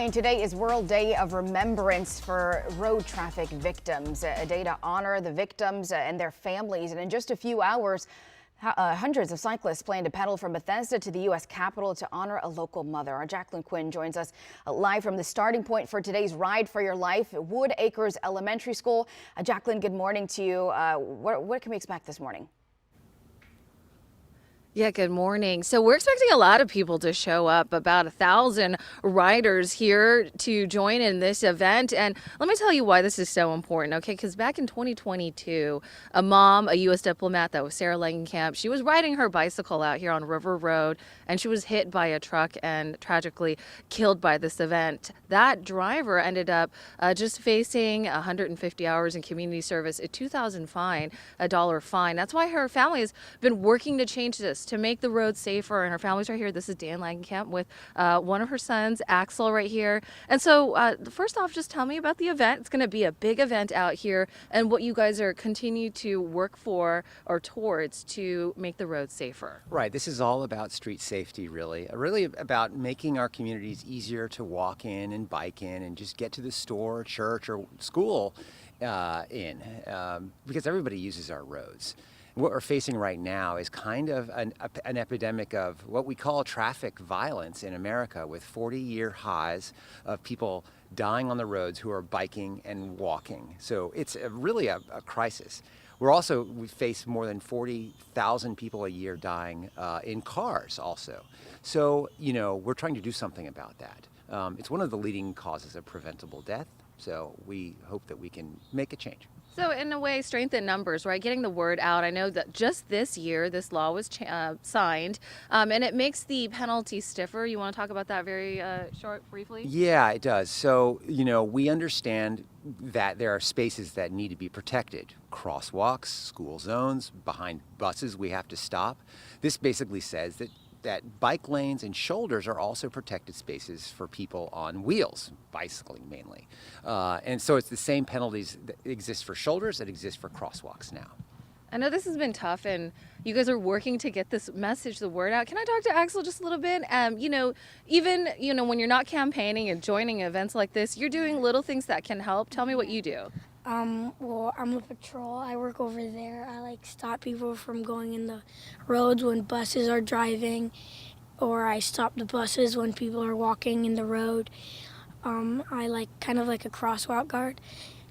And today is World Day of Remembrance for road traffic victims, a day to honor the victims and their families. And in just a few hours, hundreds of cyclists plan to pedal from Bethesda to the U.S. Capitol to honor a local mother. Our Jacqueline Quinn joins us live from the starting point for today's Ride for Your Life, Wood Acres Elementary School. Jacqueline, good morning to you. What can we expect this morning? Yeah, good morning. So we're expecting a lot of people to show up, about 1,000 riders here to join in this event. And let me tell you why this is so important, okay? Because back in 2022, a mom, a U.S. diplomat, that was Sarah Langenkamp, she was riding her bicycle out here on River Road, and she was hit by a truck and tragically killed by this event. That driver ended up just facing 150 hours in community service, a $2,000 fine, $1 fine. That's why her family has been working to change this, to make the roads safer, and her family's right here. This is Dan Langenkamp with one of her sons, Axel, right here. And so first off, just tell me about the event. It's going to be a big event out here, and what you guys are continue to work for or towards to make the roads safer. Right. This is all about street safety, really about making our communities easier to walk in and bike in and just get to the store, church, or school because everybody uses our roads. What we're facing right now is kind of an epidemic of what we call traffic violence in America, with 40-year highs of people dying on the roads who are biking and walking. So it's really a crisis. We face more than 40,000 people a year dying in cars also. So, we're trying to do something about that. It's one of the leading causes of preventable death. So we hope that we can make a change. So in a way, strengthen numbers, right? Getting the word out. I know that just this year, this law was signed, and it makes the penalty stiffer. You want to talk about that very briefly? Yeah, it does. So, we understand that there are spaces that need to be protected. Crosswalks, school zones, behind buses we have to stop. This basically says that bike lanes and shoulders are also protected spaces for people on wheels, bicycling mainly. And so it's the same penalties that exist for shoulders that exist for crosswalks now. I know this has been tough, and you guys are working to get this message, the word out. Can I talk to Axel just a little bit? Even when you're not campaigning and joining events like this, you're doing little things that can help. Tell me what you do. Well, I'm a patrol. I work over there. I stop people from going in the roads when buses are driving, or I stop the buses when people are walking in the road. I kind of like a crosswalk guard,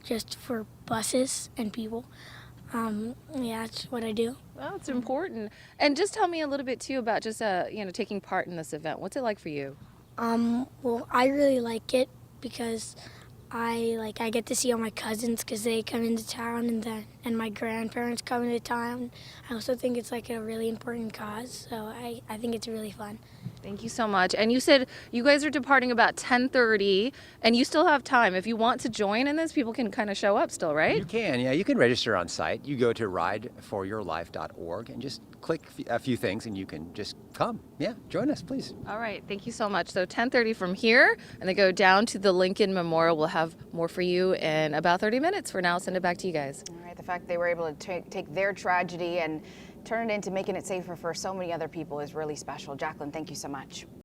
just for buses and people. Yeah, that's what I do. Well, it's important. And just tell me a little bit too about just taking part in this event. What's it like for you? Well, I really like it because I get to see all my cousins because they come into town, and my grandparents come into town. I also think it's a really important cause, so I think it's really fun. Thank you so much. And you said you guys are departing about 10:30, and you still have time. If you want to join in this, people can kind of show up still, right? You can, yeah. You can register on site. You go to rideforyourlife.org and just click a few things, and you can just come. Yeah, join us, please. All right. Thank you so much. So 10:30 from here, and then go down to the Lincoln Memorial. We'll have more for you in about 30 minutes. For now, I'll send it back to you guys. All right. The fact they were able to take their tragedy and turn it into making it safer for so many other people is really special. Jacqueline, thank you so much.